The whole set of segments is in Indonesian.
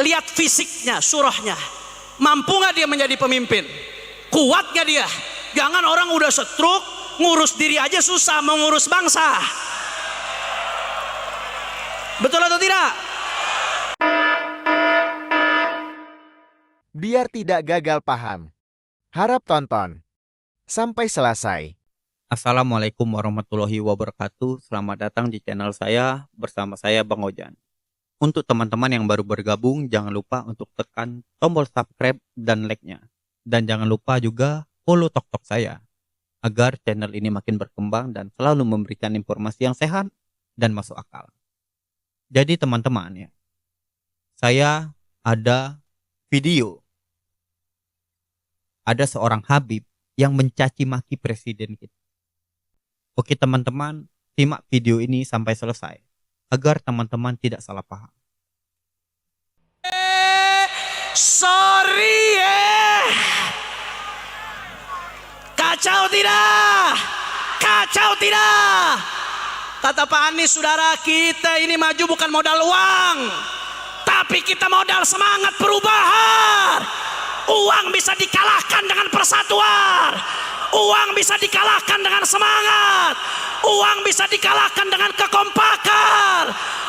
lihat fisiknya, surahnya. Mampu nggak dia menjadi pemimpin? Kuat nggak dia? Jangan orang udah stroke, ngurus diri aja susah, mau ngurus bangsa. Betul atau tidak? Biar tidak gagal paham, harap tonton sampai selesai. Assalamualaikum warahmatullahi wabarakatuh. Selamat datang di channel saya bersama saya Bang Ojan. Untuk teman-teman yang baru bergabung, jangan lupa untuk tekan tombol subscribe dan like-nya. Dan jangan lupa juga follow TokTok saya agar channel ini makin berkembang dan selalu memberikan informasi yang sehat dan masuk akal. Jadi teman-teman ya, saya ada video. Ada seorang Habib yang mencaci maki presiden kita. Oke teman-teman, simak video ini sampai selesai agar teman-teman tidak salah paham. Sorry Kacau tidak? Kacau tidak? Kata Pak Anies, saudara, kita ini maju bukan modal uang, tapi kita modal semangat perubahan. Uang bisa dikalahkan dengan persatuan. Uang bisa dikalahkan dengan semangat. Uang bisa dikalahkan dengan kekompakan.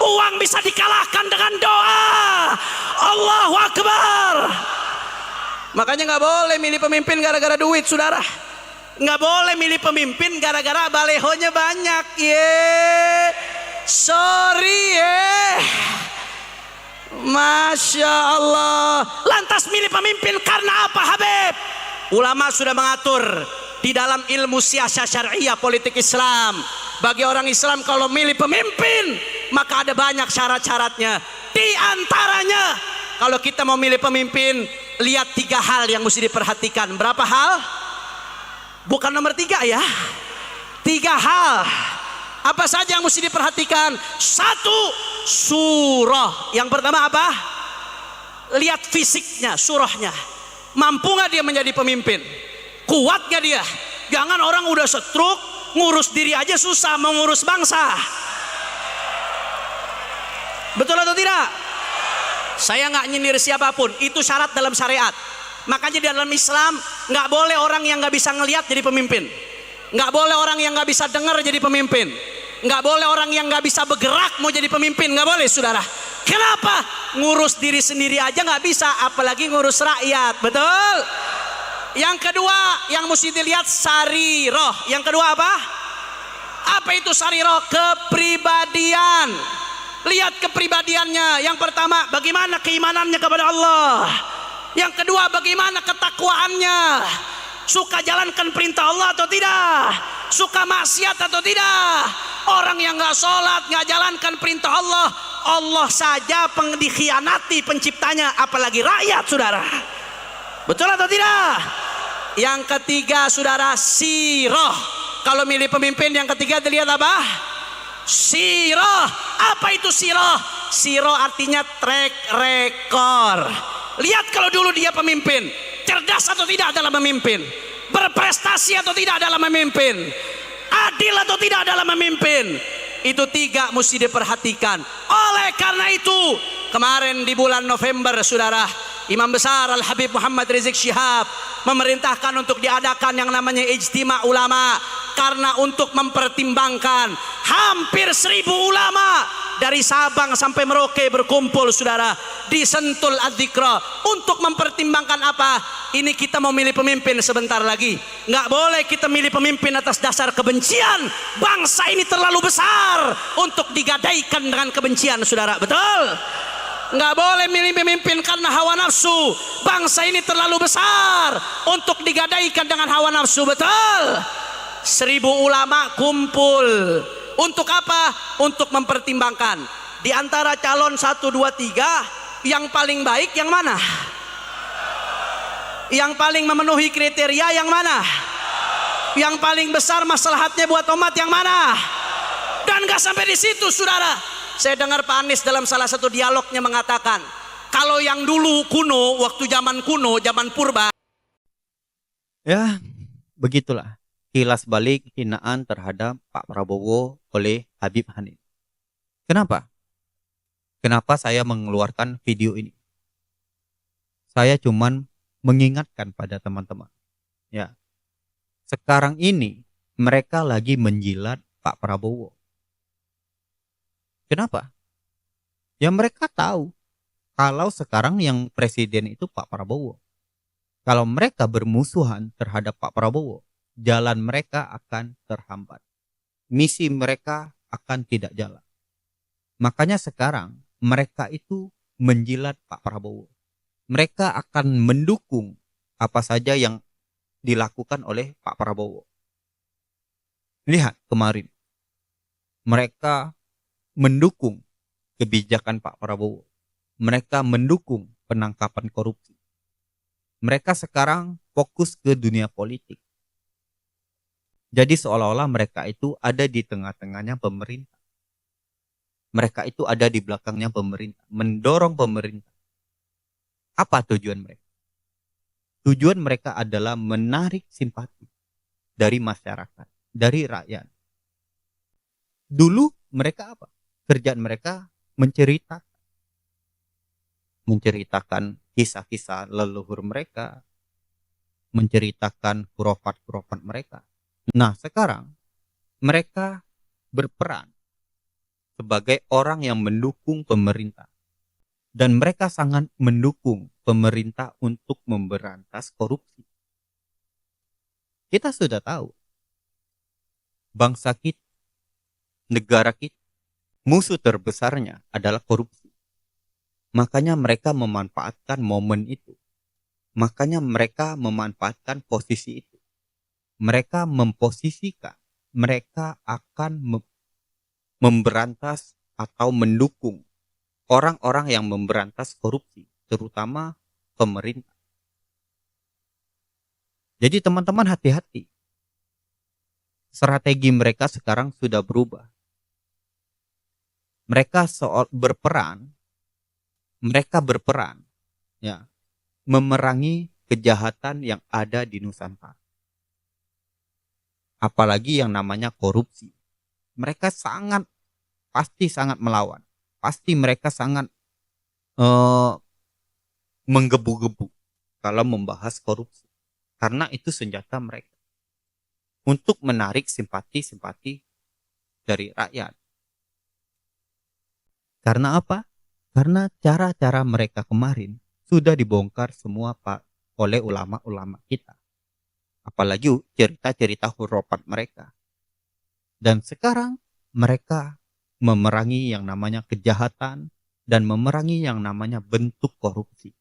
Uang bisa dikalahkan dengan doa. Allahu Akbar. Makanya nggak boleh milih pemimpin gara-gara duit, saudara. Nggak boleh milih pemimpin gara-gara balehonya banyak. Sorry Masya Allah. Lantas milih pemimpin karena apa, Habib? Ulama sudah mengatur di dalam ilmu siasat syariah politik Islam. Bagi orang Islam kalau milih pemimpin maka ada banyak syarat-syaratnya. Di antaranya kalau kita mau milih pemimpin, lihat 3 hal yang mesti diperhatikan. Berapa hal? Bukan nomor 3 ya. 3 hal. Apa saja yang mesti diperhatikan? 1, surah. Yang pertama apa? Lihat fisiknya, surahnya. Mampu nggak dia menjadi pemimpin? Kuat nggak dia? Jangan orang udah stroke, ngurus diri aja susah, mau ngurus bangsa. Betul atau tidak? Saya nggak nyindir siapapun, itu syarat dalam syariat. Makanya di dalam Islam nggak boleh orang yang nggak bisa ngelihat jadi pemimpin, nggak boleh orang yang nggak bisa dengar jadi pemimpin, nggak boleh orang yang nggak bisa bergerak mau jadi pemimpin, nggak boleh, saudara. Kenapa? Ngurus diri sendiri aja nggak bisa, apalagi ngurus rakyat. Betul. Yang kedua yang mesti dilihat sariroh. Yang kedua apa? Apa itu sariroh? Kepribadian. Lihat kepribadiannya. Yang pertama, bagaimana keimanannya kepada Allah. Yang kedua, bagaimana ketakwaannya. Suka jalankan perintah Allah atau tidak? Suka maksiat atau tidak? Orang yang nggak sholat, nggak jalankan perintah Allah, Allah saja dikhianati penciptanya, apalagi rakyat, saudara. Betul atau tidak? Yang ketiga, saudara, sirah. Kalau milih pemimpin, yang ketiga dilihat apa? Sirah. Apa itu sirah? Sirah artinya track record. Lihat kalau dulu dia pemimpin, cerdas atau tidak dalam memimpin, berprestasi atau tidak dalam memimpin, adil atau tidak dalam memimpin. Itu 3 mesti diperhatikan. Oleh karena itu, kemarin di bulan November, saudara, Imam Besar Al-Habib Muhammad Rizik Syihab memerintahkan untuk diadakan yang namanya Ijtima Ulama, karena untuk mempertimbangkan hampir 1000 ulama dari Sabang sampai Merauke berkumpul, saudara, di Sentul Adzikra untuk mempertimbangkan apa? Ini kita mau milih pemimpin sebentar lagi. Nggak boleh kita milih pemimpin atas dasar kebencian. Bangsa ini terlalu besar untuk digadaikan dengan kebencian, saudara. Betul? Nggak boleh milih pemimpin karena hawa nafsu. Bangsa ini terlalu besar untuk digadaikan dengan hawa nafsu. Betul? 1000 ulama kumpul. Untuk apa? Untuk mempertimbangkan di antara calon 1, 2, 3 yang paling baik yang mana? Yang paling memenuhi kriteria yang mana? Yang paling besar maslahatnya buat umat yang mana? Dan gak sampai di situ, saudara. Saya dengar Pak Anies dalam salah satu dialognya mengatakan, kalau yang dulu kuno, waktu zaman kuno, zaman purba. Ya, begitulah kilas balik hinaan terhadap Pak Prabowo oleh Habib Hanif. Kenapa? Kenapa saya mengeluarkan video ini? saya cuman mengingatkan pada teman-teman. Ya, sekarang ini mereka lagi menjilat Pak Prabowo. Kenapa? Ya mereka tahu kalau sekarang yang presiden itu Pak Prabowo. Kalau mereka bermusuhan terhadap Pak Prabowo, jalan mereka akan terhambat. Misi mereka akan tidak jalan. Makanya sekarang mereka itu menjilat Pak Prabowo. Mereka akan mendukung apa saja yang dilakukan oleh Pak Prabowo. Lihat kemarin, mereka mendukung kebijakan Pak Prabowo. Mereka mendukung penangkapan korupsi. Mereka sekarang fokus ke dunia politik. Jadi seolah-olah mereka itu ada di tengah-tengahnya pemerintah. Mereka itu ada di belakangnya pemerintah, mendorong pemerintah. Apa tujuan mereka? Tujuan mereka adalah menarik simpati dari masyarakat, dari rakyat. Dulu mereka apa? Kerjaan mereka menceritakan kisah-kisah leluhur mereka, menceritakan khurafat-khurafat mereka. Nah, sekarang mereka berperan sebagai orang yang mendukung pemerintah. Dan mereka sangat mendukung pemerintah untuk memberantas korupsi. Kita sudah tahu, bangsa kita, negara kita, musuh terbesarnya adalah korupsi. Makanya mereka memanfaatkan momen itu. Makanya mereka memanfaatkan posisi itu. Mereka memposisikan, mereka akan memberantas atau mendukung orang-orang yang memberantas korupsi, terutama pemerintah. Jadi teman-teman hati-hati. Strategi mereka sekarang sudah berubah. Mereka berperan ya, memerangi kejahatan yang ada di Nusantara. Apalagi yang namanya korupsi. Mereka pasti sangat melawan. Pasti mereka sangat menggebu-gebu kalau membahas korupsi. Karena itu senjata mereka. Untuk menarik simpati-simpati dari rakyat. Karena apa? Karena cara-cara mereka kemarin sudah dibongkar semua oleh ulama-ulama kita. Apalagi cerita-cerita khurafat mereka. Dan sekarang mereka memerangi yang namanya kejahatan dan memerangi yang namanya bentuk korupsi.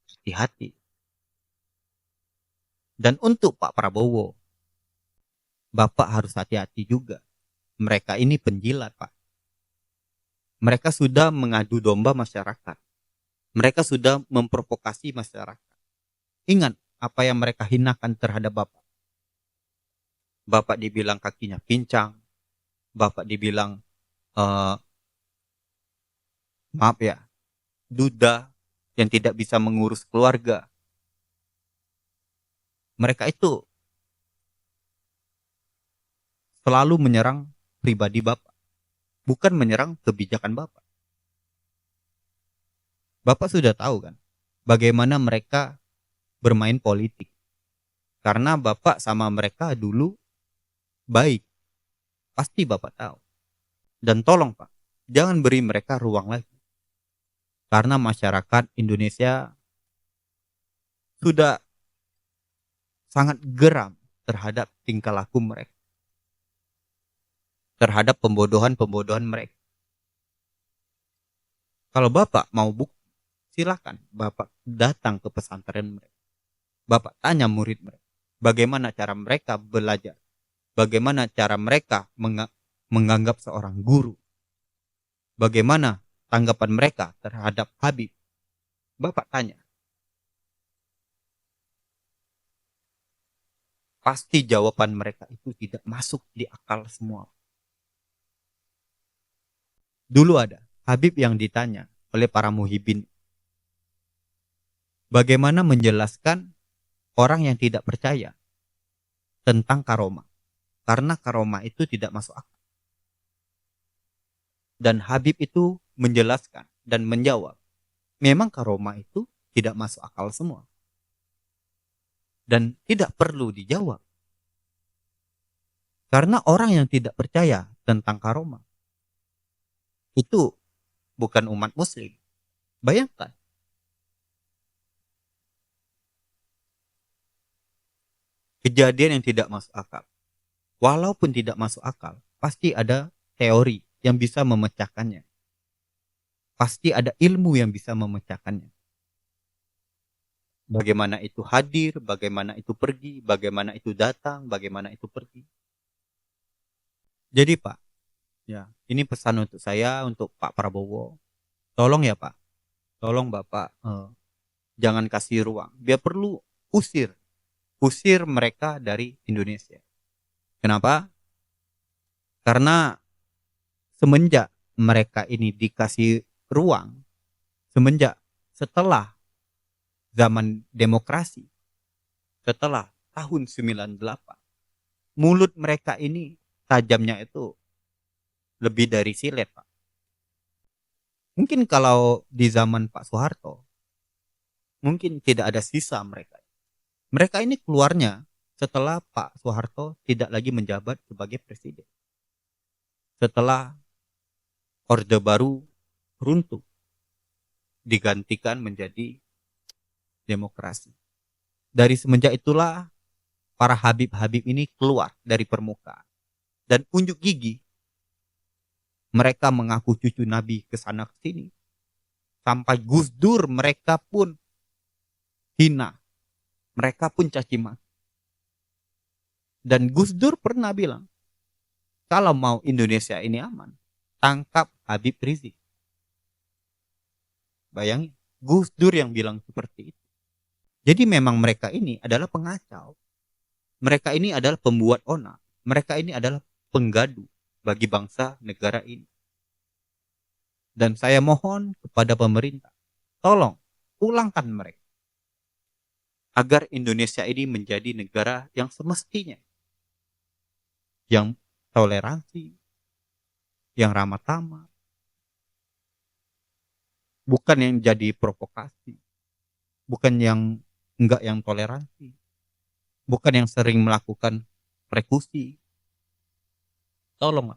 Hati-hati. Dan untuk Pak Prabowo, Bapak harus hati-hati juga. Mereka ini penjilat, Pak. Mereka sudah mengadu domba masyarakat. Mereka sudah memprovokasi masyarakat. Ingat apa yang mereka hinakan terhadap Bapak. Bapak dibilang kakinya pincang. Bapak dibilang maaf ya, duda yang tidak bisa mengurus keluarga. Mereka itu selalu menyerang pribadi Bapak, bukan menyerang kebijakan Bapak. Bapak sudah tahu kan bagaimana mereka bermain politik. Karena Bapak sama mereka dulu baik. Pasti Bapak tahu. Dan tolong Pak, jangan beri mereka ruang lagi. Karena masyarakat Indonesia sudah sangat geram terhadap tingkah laku mereka. Terhadap pembodohan-pembodohan mereka. Kalau Bapak mau bukti, silakan Bapak datang ke pesantren mereka. Bapak tanya murid mereka, bagaimana cara mereka belajar. Bagaimana cara mereka menganggap seorang guru. Bagaimana tanggapan mereka terhadap Habib. Bapak tanya. Pasti jawaban mereka itu tidak masuk di akal semua. Dulu ada Habib yang ditanya oleh para muhibin. Bagaimana menjelaskan orang yang tidak percaya tentang karomah. Karena karomah itu tidak masuk akal. Dan Habib itu menjelaskan dan menjawab. Memang karomah itu tidak masuk akal semua. Dan tidak perlu dijawab. Karena orang yang tidak percaya tentang karomah itu bukan umat muslim. Bayangkan. Kejadian yang tidak masuk akal. Walaupun tidak masuk akal, pasti ada teori yang bisa memecahkannya. Pasti ada ilmu yang bisa memecahkannya. Bagaimana itu hadir, bagaimana itu pergi, bagaimana itu datang, bagaimana itu pergi. Jadi Pak, ya, ini pesan untuk saya, untuk Pak Prabowo. Tolong ya Pak, tolong Bapak, jangan kasih ruang. Biar perlu usir mereka dari Indonesia. Kenapa? Karena semenjak mereka ini dikasih ruang, setelah zaman demokrasi, setelah tahun 98, mulut mereka ini tajamnya itu lebih dari silet, Pak. Mungkin kalau di zaman Pak Soeharto, mungkin tidak ada sisa mereka. Mereka ini keluarnya setelah Pak Soeharto tidak lagi menjabat sebagai presiden. Setelah Orde Baru runtuh, digantikan menjadi demokrasi. Dari semenjak itulah para Habib-Habib ini keluar dari permukaan. Dan unjuk gigi, mereka mengaku cucu Nabi ke sana ke sini. Sampai Gus Dur mereka pun hina. Mereka pun caci maki. Dan Gus Dur pernah bilang, kalau mau Indonesia ini aman, tangkap Habib Rizik. Bayangin, Gus Dur yang bilang seperti itu. Jadi memang mereka ini adalah pengacau. Mereka ini adalah pembuat onar. Mereka ini adalah penggaduh bagi bangsa negara ini. Dan saya mohon kepada pemerintah, tolong pulangkan mereka. Agar Indonesia ini menjadi negara yang semestinya. Yang toleransi, yang ramah tamah. Bukan yang jadi provokasi. Bukan yang enggak yang toleransi. Bukan yang sering melakukan persekusi. Tolong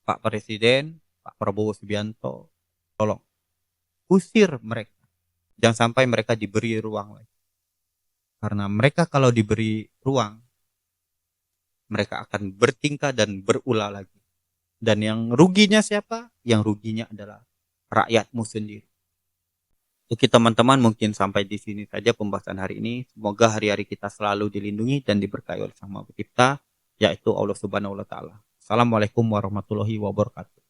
Pak Presiden, Pak Prabowo Subianto, tolong usir mereka. Jangan sampai mereka diberi ruang lagi. Karena mereka kalau diberi ruang, mereka akan bertingkah dan berulah lagi. Dan yang ruginya siapa? Yang ruginya adalah rakyatmu sendiri. Oke teman-teman, mungkin sampai di sini saja pembahasan hari ini. Semoga hari-hari kita selalu dilindungi dan diberkahi oleh Sang Maha Pencipta, yaitu Allah Subhanahu wa taala. Assalamualaikum warahmatullahi wabarakatuh.